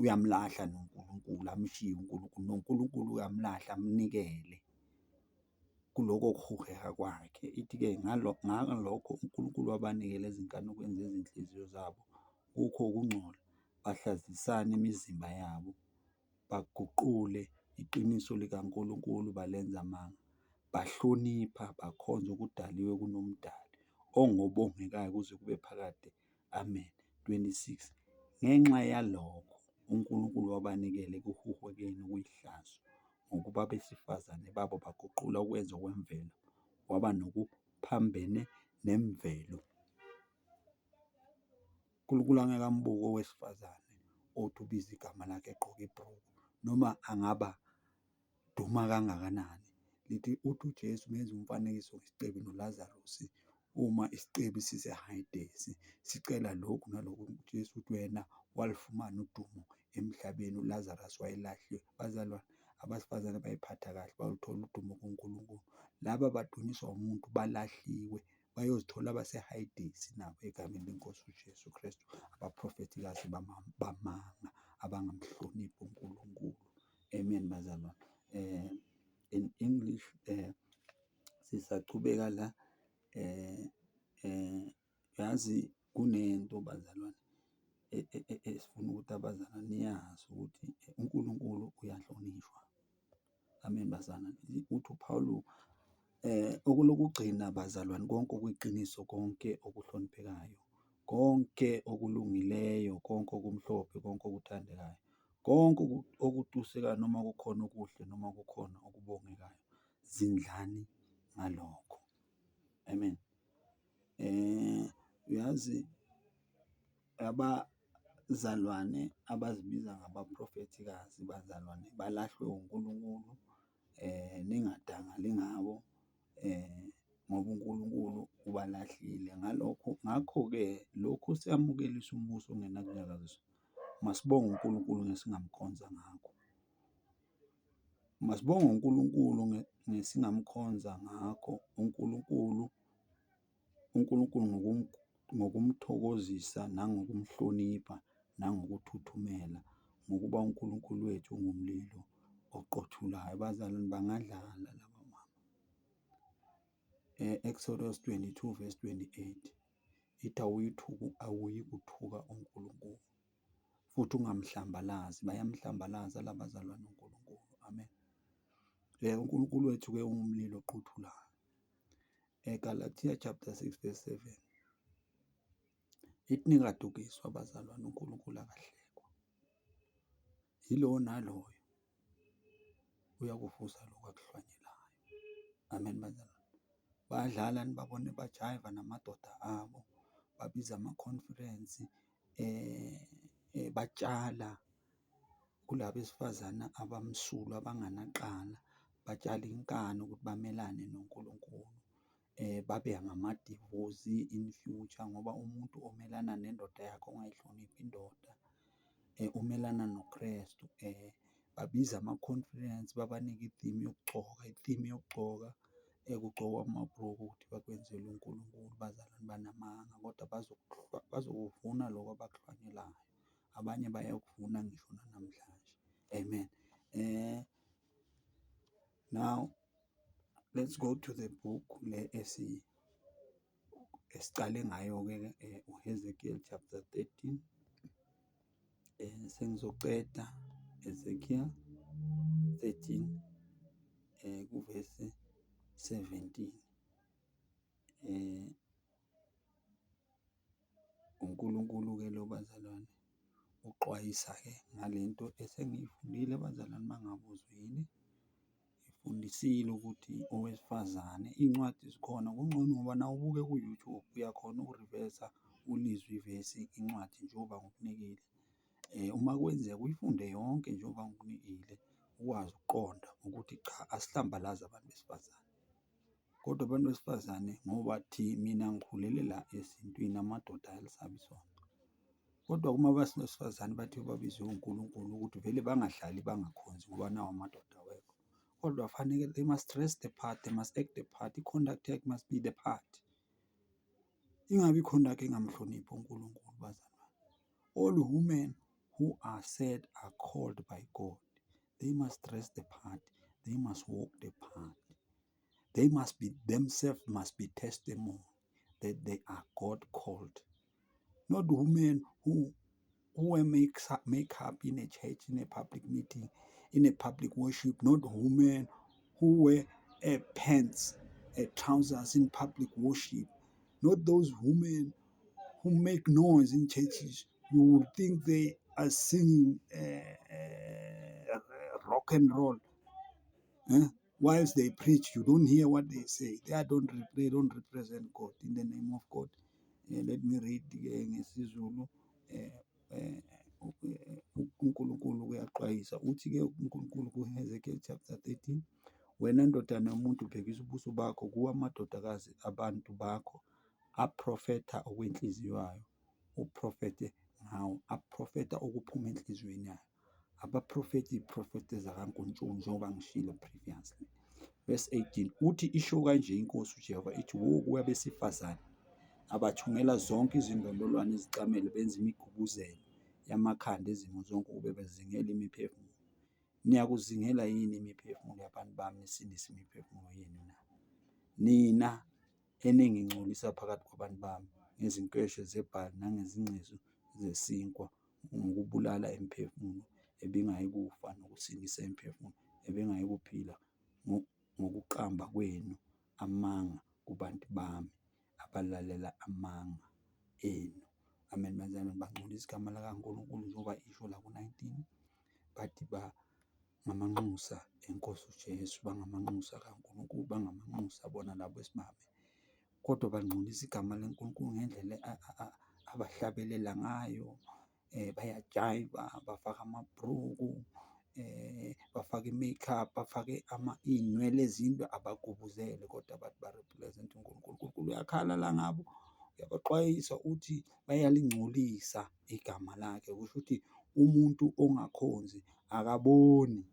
Uyamlahla noNkulunkulu, amshiye uNkulunkulu, noNkulunkulu uyamlahla amnikele kuloko kuheheka kwakhe. Ithi-ke ngalokho uNkulunkulu wabanikela ezinkanukweni zezinhliziyo zabo kukho ukungcola, bahlazisane imizimba yabo, baguqule iqiniso likaNkulunkulu balenza amanga, bahlonipha, bakhonza okudaliwe kunomdali ongobongekayo kuze kube phakade. Amen. 26. Ngenxa yalokho uNkulunkulu wabanikela ekuhuhukeni okuyihlazo ngokuba abesifazane babo baguqula ukwenza kwemvelo waba nokuphambene nemvelo. uNkulunkulu angeke ambuke owesifazane othi ubiza igama lakhe egqoke ibhruku noma angaba duma kangakanani. Lithi uthi uJesu menza umfanekiso wesicebi noLazarusi. Uma isicebi sise-Hayidesi sicela lokhu nalokhu, uJesu uthi wena walifumana udumo emhlabeni, uLazarus wayelahliwe. Bazalwane, abesifazane bayiphatha kahle, baluthola udumo kuNkulunkulu. Laba badunyiswa umuntu balahliwe bayozithola base-Hayidesi nabo egameni leNkosi uJesu Kristu. Abaprofetikazi bamanga abangamhloniphi uNkulunkulu. Amen bazalwane. In English sisachubeka la yazi kunento bazalwane esifuna ukuthi abazalwane niyazi ukuthi uNkulunkulu uyahlonishwa. Amen bazalwane. Uthi uPawulu okulokugcina bazalwane, konke okuyiqiniso, konke okuhloniphekayo, konke okulungileyo, konke okumhlophe, konke okuthandekayo, konke okutusekayo noma kukhona okuhle noma kukhona okubongekayo, zindlani ngalokho. Amen. Uyazi abazalwane abazibiza ngabaprofetikazi bazalwane balahlwe uNkulunkulu. Ningadangali ngabo ngoba uNkulunkulu ubalahlile. Ngakho-ke lokhu siyamukelisa umbuso ongenakunyakaziswa. Masibonge uNkulunkulu ngesingamkhonza ngakho. Masibonge uNkulunkulu ngesingamkhonza ngakho uNkulunkulu ngokumthokozisa nangokumhlonipha nangokuthuthumela ngokuba uNkulunkulu wethu ungumlilo oqothulayo. Abazalwane bangadlala laba mama. Exodus 22 verse 28 ithi awuyikuthuka uNkulunkulu futhi ungamhlambalazi. Bayamhlambalaza laba bazalwane uNkulunkulu. Amen. uNkulunkulu wethu-ke ungumlilo oqothulayo. Galatia chapter 6 verse 7 ithi ningadukiswa bazalwane, uNkulunkulu akahlekwa. Yilowo naloyo uyakuvusa lokhu akuhlwanyelayo. Amen bazalwane. Bayadlala nibabone bajayiva namadoda abo, babiza ama-conference, batshala kulaba besifazane abamsulwa abanganaqala, batshala inkani ukuthi bamelane noNkulunkulu. Babe ngamadivozi in future ngoba umuntu omelana nendoda yakhe ongayihloniphi indoda umelana noKrestu. Babiza ama-conference, babanike i-theme yokugcoka, kugcokwa amabhruku ukuthi bakwenzele uNkulunkulu. Bazalwane banamanga kodwa bazokuvuna lokho abakuhlwanyelayo. Abanye bayakuvuna ngisho nanamhlanje. Amen. Now let's go to the book le esicale ngayo-ke uHezekiel chapter 13. Sengizoceda Ezekiel 13 kuvesi 17. uNkulunkulu-ke lo bazalwane uxwayisa-ke ngale nto esengiyifundile bazalwane bangabe uzwile. Ngifundisile ukuthi owesifazane iy'ncwadi zikhona kungcono ngoba nawe ubuke ku-YouTube uyakhona ukurivesa ulizwe ivesi incwadi njengoba ngikunikile. Uma kwenzeka uyifunde yonke njengoba ngikunikile ukwazi ukuqonda ukuthi cha, asihlambalazi abantu besifazane. Kodwa abantu besifazane ngoba mina ngikhulele la esintwini, amadoda ayalisabi isondo. Kodwa uma besifazane bathe babizwe uNkulunkulu ukuthi vele bangahlali bangakhonzi ngoba nawo amadoda awekho. Kodwa fanele they must dress the part, they must act the part, i-conduct yakhe must be the part. Ingabi i-conduct engamhloniphi uNkulunkulu bazalwane. All women who are said are called by God, they must dress the part, they must walk the part. They must be themselves, must be testimony that they are God called. Not women who wear makeup in a church, in a public meeting, in a public worship. Not women who wear pants, trousers in public worship. Not those women who make noise in churches. You would think they are singing rock and roll. Whilst they preach, you don't hear what they say. They don't represent God in the name of God. Let me read ngesizulu. uNkulunkulu uyaxwayisa uthi-ke uNkulunkulu kuHezekiah chapter 13, wena ndodana yomuntu ubhekisa ubuso bakho kuwo amadodakazi abantu bakho aprofetha okwenhliziyo yayo, uprofethe ngawo, aprofetha okuphuma enhliziyweni yayo. Abaprofethi iy'profethi zakaNkuntshulu njengoba ngishilo previously. Verse 18 uthi isho kanje inkosi uJehova ithi, wo kuba besifazane abathungela zonke izindondolwane ezicamele benza imigubuzelo yamakhanda ezimo zonke ukube bezingela imiphefumulo. Niyakuzingela yini imiphefumulo yabantu bami nisindise imiphefumulo yenu na? Nina eningingcolisa phakathi kwabantu bami ngezinkweshe zebhali nangezingcezu zesinkwa ngokubulala imiphefumulo ebingayi kufa nokusindisa imiphefumulo ebingayi kuphila ngokuqamba kwenu amanga kubantu bami abalalela amanga enu. Amen. Bazalwane, bangcolisa igama likaNkulunkulu njengoba isho la ku-19, bathi bangamanxusa enkosi uJesu, bangamanxusa kaNkulunkulu, bangamanxusa bona labo esibame. Kodwa bangcolisa igama leNkulunkulu ngendlela abahlabelela ngayo, bayajayiva, bafake amabhruku, bafake i-makeup, bafake iy'nwele ezinde, abagubuzele kodwa bathi ba-represent uNkulunkulu. uNkulunkulu uyakhala la ngabo, uyabaxwayisa uthi bayalingcolisa igama lakhe. Kusho ukuthi umuntu ongakhonzi akaboni,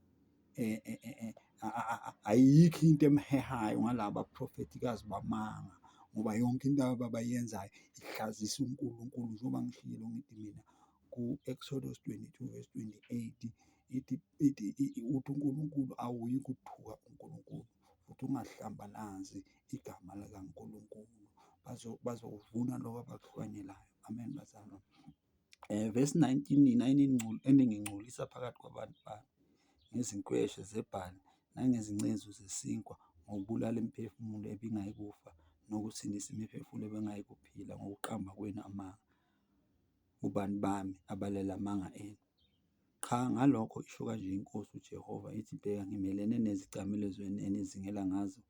ayikho into emhehayo ngalaba baphrofethikazi bamanga ngoba yonke into abayenzayo ihlazisa uNkulunkulu njengoba ngishilo ngithi mina ku-Exodus 22 verse 28 ithi uNkulunkulu awuyi kuthuka uNkulunkulu futhi ungahlambalazi igama likaNkulunkulu, bazovuna lokho abakuhlwanyelayo. Amen bazalwane. Verse 19, nina eningingcolisa phakathi kwabantu bami ngezinkweshe zebhali nangezingcezu zesinkwa ngokubulala imiphefumulo ebingayi kufa nokusindisa imiphefumulo ebingayi kuphila ngokuqamba kwenu amanga kubantu bami abalela amanga enu. Cha, ngalokho isho kanje inkosi uJehova ithi, bheka ngimelene nezicamelo zenu enizingela ngazo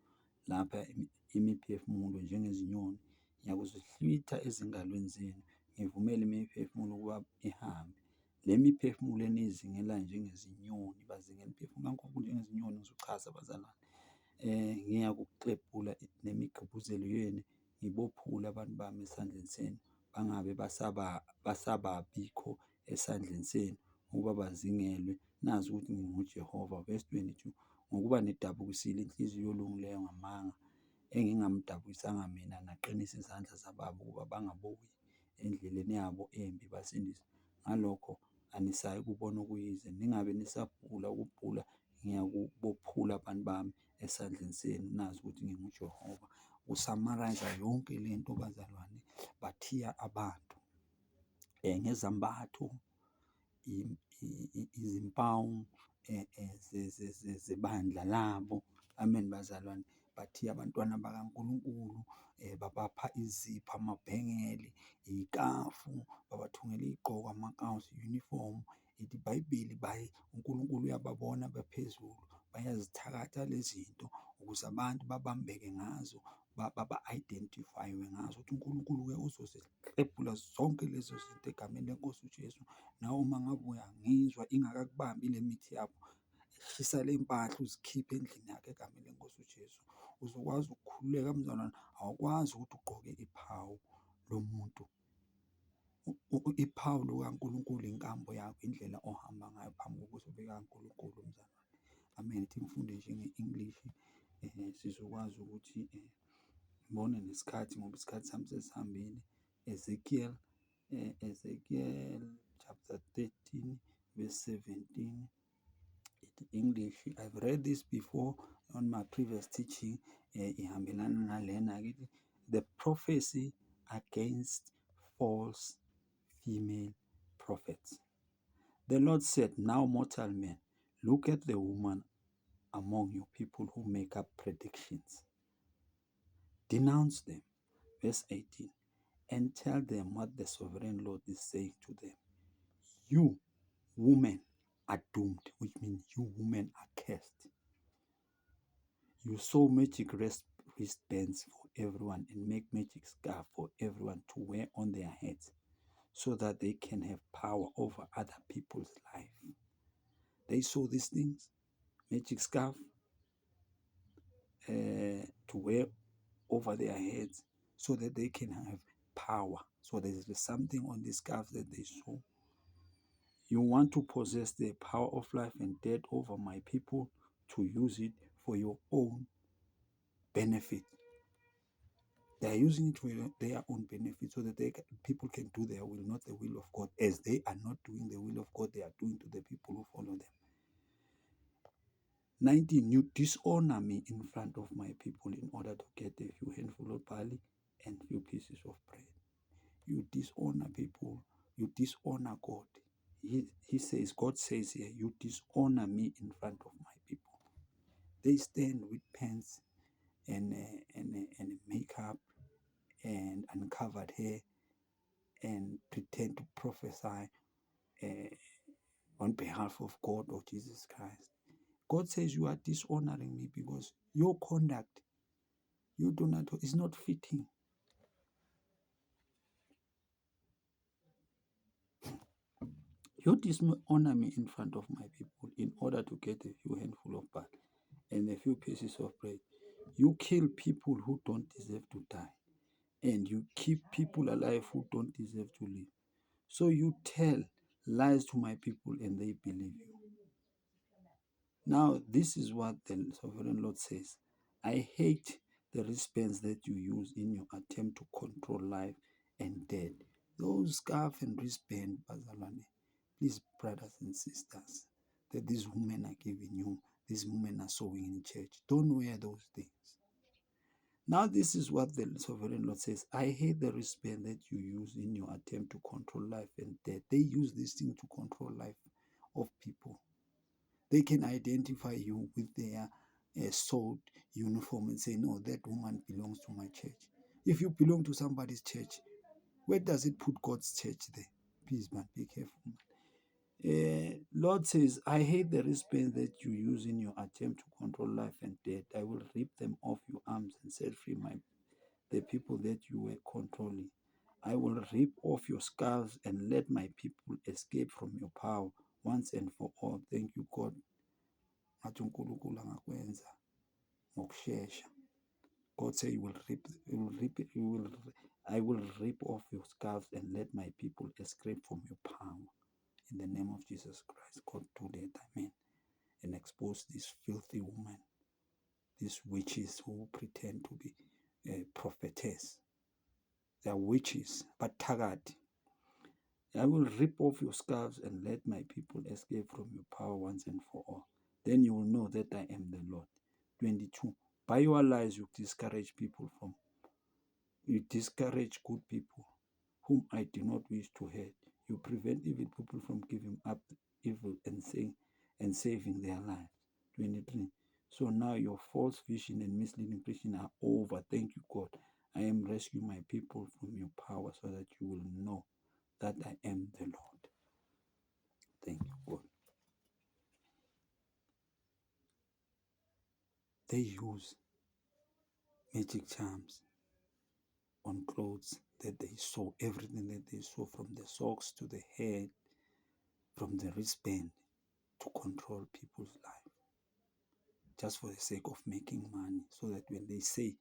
lapha imiphefumulo njengezinyoni. Ngiyakuzihlwitha ezingalweni zenu, ngivumele imiphefumulo ukuba ihambe. Le miphefumulo eniyizingela njengezinyoni, bazingela imiphefumulo kaNkulunkulu njengezinyoni. Ngizochaza bazalwane. Ngiyakuklebhula nemigubuzelo yenu, ngibophule abantu bami esandleni senu, bangabe basababikho esandleni senu ukuba bazingelwe. Nazi ukuthi nginguJehova. Verse 22 ngokuba nidabukisile inhliziyo olungileyo ngamanga engingamdabukisanga mina, naqinisa izandla zababa ukuba bangabuyi endleleni yabo embi basindiswe. Ngalokho anisayi kubona okuyize, ningabe nisabhula ukubhula, ngiyakubophula abantu bami esandleni senu. Nazi ukuthi nginguJehova. Usamarayiza yonke le nto bazalwane, bathiya abantu ngezambatho, izimpawu zebandla labo. Amen bazalwane. bathiya abantwana bakaNkulunkulu, babapha izipho, amabhengeli, iy'kafu, babathungela iy'gqoko, amakawusi, uniform. Ithi iBhayibheli uNkulunkulu uyababona abaphezulu, bayazithakatha lezi zinto ukuze abantu babambeke ngazo, baba-identify-we ngazo ukuthi uNkulunkulu-ke uzoziklebhula zonke lezo zinto egameni leNkosi uJesu. Nawe uma ngabe uyangizwa ingakakubambi le mithi yabo, shisa le mpahla uzikhiphe endlini yakho egameni leNkosi uJesu. Uzokwazi ukukhululeka mzalwane. Awukwazi ukuthi ugqoke iphawu lomuntu. Iphawu lukaNkulunkulu inkambo yakho, indlela ohamba ngayo phambi kobuso bukaNkulunkulu mzalwane. Amen. Ithi ngifunde njenge-English sizokwazi ukuthi ngibone nesikhathi ngoba isikhathi sami sesihambile. Ezekiel chapter 13 verse 17. English, I've read this before on my previous teaching. Ihambelana nalena-ke, the prophecy against false female prophets. The Lord said, now mortal man, look at the woman among your people who make up predictions. Denounce them. Verse 18. And tell them what the sovereign Lord is saying to them. You women are doomed, which means you women are cursed. You sew magic wristbands for everyone and make magic scarf for everyone to wear on their heads so that they can have power over other people's life. They sew these things, magic scarf, to wear over their heads so that they can have power. So there's something on the scarf that they sew. You want to possess the power of life and death over my people to use it for your own benefit. They are using it for their own benefit so that people can do their will, not the will of God. As they are not doing the will of God, they are doing to the people who follow them. 19, you dishonor me in front of my people in order to get a few handful of barley and few pieces of bread. You dishonor people. You dishonor God. He says, God says here, you dishonor me in front of my people. They stand with pants and makeup and uncovered hair and pretend to prophesy on behalf of God or Jesus Christ. God says you are dishonoring me because your conduct, you do not, is not fitting. You dishonor me in front of my people in order to get a few handful of barley and a few pieces of bread. You kill people who don't deserve to die, and you keep people alive who don't deserve to live. So you tell lies to my people and they believe you. Now, this is what the sovereign Lord says. I hate the wristbands that you use in your attempt to control life and death. Those scarf and wristband, Bazalwane, please, brothers and sisters, that these women are giving you, these women are sewing in church. Don't wear those things. Now, this is what the sovereign Lord says. I hate the wristband that you use in your attempt to control life and death. They use this thing to control life of people. They can identify you with their sold uniform and say, no, that woman belongs to my church. If you belong to somebody's church, where does it put God's church there? Please, man, be careful. Lord says, I hate the wristbands that you use in your attempt to control life and death. I will rip them off your arms and set free the people that you were controlling. I will rip off your scarves and let my people escape from your power once and for all. Thank you, God. God said, I will rip off your scarves and let my people escape from your power. In the name of Jesus Christ, God do that, amen. And expose these filthy women, these witches who pretend to be prophetess. They are witches, but tagged. I will rip off your scarves and let my people escape from your power once and for all. Then you will know that I am the Lord. 22. By your lies, you discourage good people whom I do not wish to hurt. You prevent evil people from giving up evil and saving their lives. 23. So now your false vision and misleading preaching are over. Thank you, God. I am rescuing my people from your power so that you will know that I am the Lord. Thank you, God. They use magic charms on clothes that they saw, everything that they saw, from the socks to the head, from the wristband, to control people's life, just for the sake of making money, so that when they say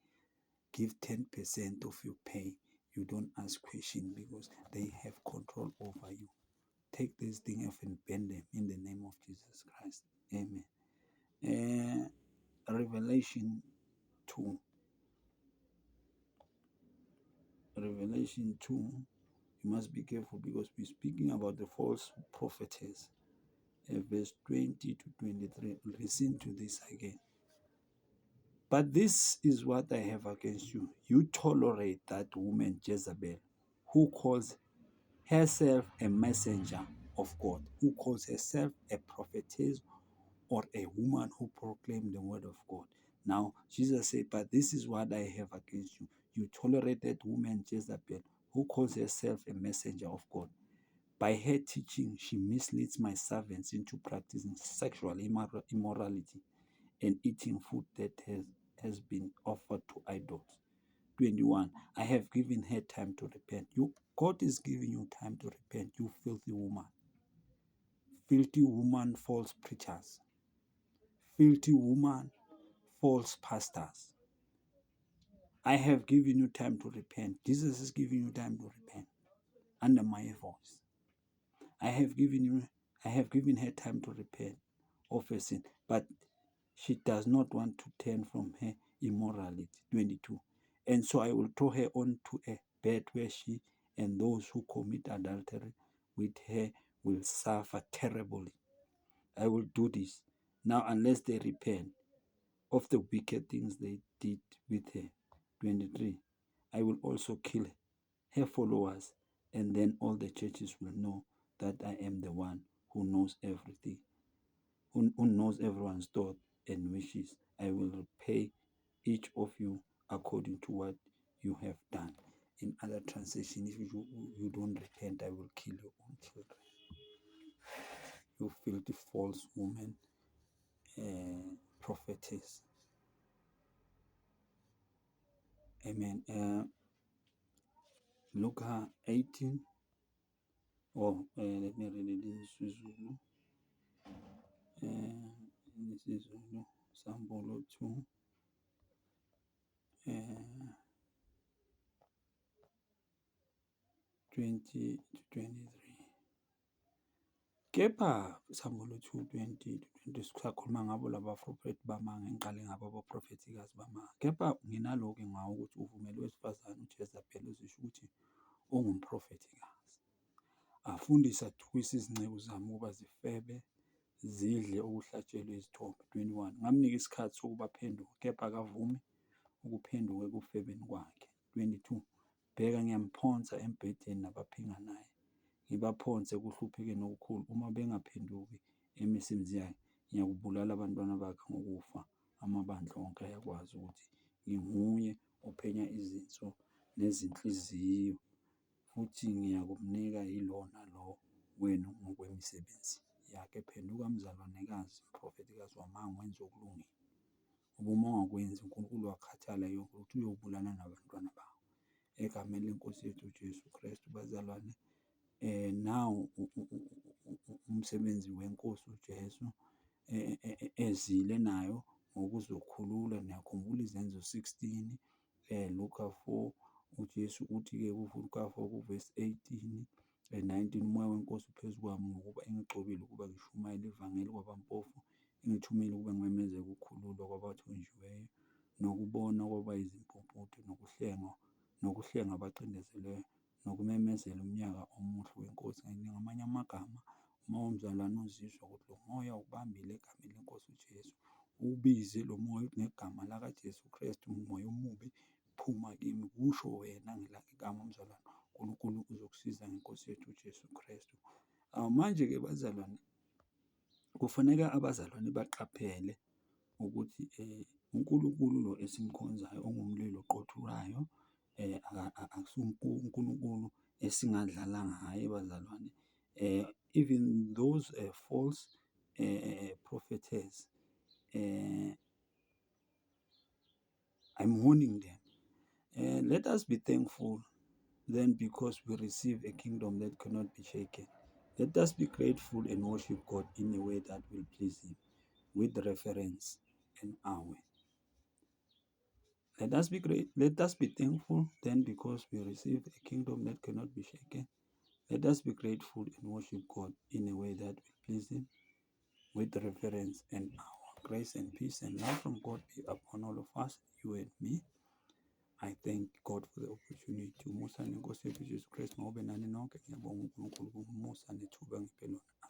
give 10% of your pay, you don't ask questions because they have control over you. Take this thing off and bend them in the name of Jesus Christ. Amen. Revelation 2. Revelation 2. You must be careful because we're speaking about the false prophetess. Verse 20 to 23. Listen to this again. But this is what I have against you. You tolerate that woman Jezebel, who calls herself a messenger of God, who calls herself a prophetess or a woman who proclaimed the word of God. Now, Jesus said, but this is what I have against you. You tolerate that woman Jezebel, who calls herself a messenger of God. By her teaching, she misleads my servants into practicing sexual immorality and eating food that has been offered to idols. 21. I have given her time to repent. God is giving you time to repent, you filthy woman. Filthy woman, false preachers. Filthy woman, false pastors. I have given you time to repent. Jesus is giving you time to repent under my voice. I have given her time to repent of her sin, but she does not want to turn from her immorality. 22. And so I will throw her onto a bed where she and those who commit adultery with her will suffer terribly. I will do this now unless they repent of the wicked things they did with her. 23. I will also kill her followers, and then all the churches will know that I am the one who knows everything, who knows everyone's thought and wishes. I will repay each of you according to what you have done. In other translation, if you don't repent, I will kill your own children. You filthy false woman, prophetess. Amen. Luke 18. Let me read it in Zulu. This is Zulu. Sambolo 2. 20 to 23. Kepha Sambolo 2, 20 to 20 sisakhuluma ngabo laba prophet bamanga, ngiqale ngabo abaprofethikazi bamanga. Kepha nginalokhu ngawo ukuthi uvumele owesifazane uJezebeli uzisho ukuthi ungumprofethikazi. Afundise athukise izinceku zami ukuba zifebe zidle okuhlatshelwe izithombe. 21. Ngamnika isikhathi sokuba aphenduke, kepha akavumi ukuphenduka ekufebeni kwakhe. 22. Bheka, ngiyamphonsa embhedeni nabaphinga naye, ngibaphonse ekuhluphekeni okukhulu. Uma bengaphenduki emisebenzini yakhe, ngiyakubulala abantwana bakhe ngokufa. Amabandla onke ayakwazi ukuthi nginguye ophenya izinso nezinhliziyo, futhi ngiyakumnika yilo nalo wenu ngokwemisebenzi yakhe. Phenduka mzalwanekazi, mprofethikazi wamanga, wenze okulungile. Uma ungakwenzi, uNkulunkulu wakhathala yonke ukuthi uyobulala nabantwana bawo. Egameni lenkosi yethu uJesu Kristu, bazalwane, nawo umsebenzi wenkosi uJesu ezile nayo ngokuzokhulula. Niyakhumbula izenzo 16, Luka 4. uJesu uthi-ke kuLuka 4 kuvesi 18, 19, umoya wenkosi uphezu kwami ngokuba engigcobile ukuba ngishumayele ivangeli kwabampofu, engithumile ukuba ngimemeze ukukhululwa kwabathunjiweyo, nokubona kwabayizimpumputhe, nokuhlenga abacindezelweyo, nokumemezela umnyaka omuhle wenkosi. Ngamanye amagama, uma umzalwane uzizwa ukuthi lo moya ubambile egameni lenkosi uJesu, ubize lo moya ngegama lakaJesu Kristu, umoya omubi phuma kimi. Kusho wena ngegama umzalwane, uNkulunkulu uzokusiza ngenkosi yethu uJesu Kristu. Manje-ke bazalwane, kufaneka abazalwane baqaphele ukuthi uNkulunkulu lo esimkhonzayo ongumlilo oqothulayo akusiwo uNkulunkulu esingadlala ngaye bazalwane. Even those false prophetess, I'm warning them. Let us be thankful then because we receive a kingdom that cannot be shaken. Let us be grateful and worship God in a way that will please Him with reverence and awe. Let us be great. Let us be thankful then because we receive a kingdom that cannot be shaken. Let us be grateful and worship God in a way that will please Him with reverence and awe. Grace and peace and love from God be upon all of us, you and me. I thank God for the opportunity. Umusa nenkosi yethu uJesu Kristu mawube nani nonke. Ngiyabonga uNkulunkulu ngumusa nethuba engiphe lona.